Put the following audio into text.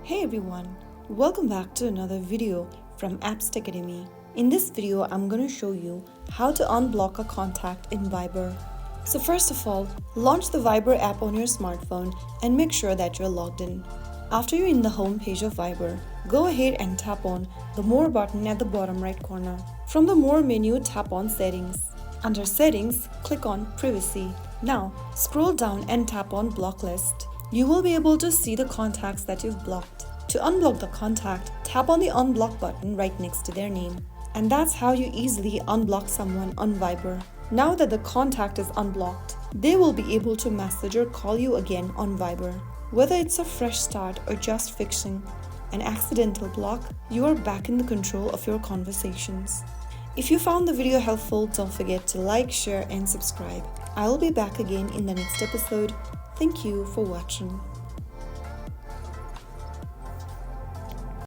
Hey everyone, welcome back to another video from Apps Academy. In this video, I'm going to show you how to unblock a contact in Viber. So first of all, launch the Viber app on your smartphone and make sure that you're logged in. After you're in the home page of Viber, go ahead and tap on the More button at the bottom right corner. From the More menu, tap on Settings. Under Settings, click on Privacy. Now, scroll down and tap on Block List. You will be able to see the contacts that you've blocked. To unblock the contact, tap on the Unblock button right next to their name. And that's how you easily unblock someone on Viber. Now that the contact is unblocked, they will be able to message or call you again on Viber. Whether it's a fresh start or just fixing an accidental block, you are back in the control of your conversations. If you found the video helpful, don't forget to like, share, and subscribe. I'll be back again in the next episode. Thank you for watching.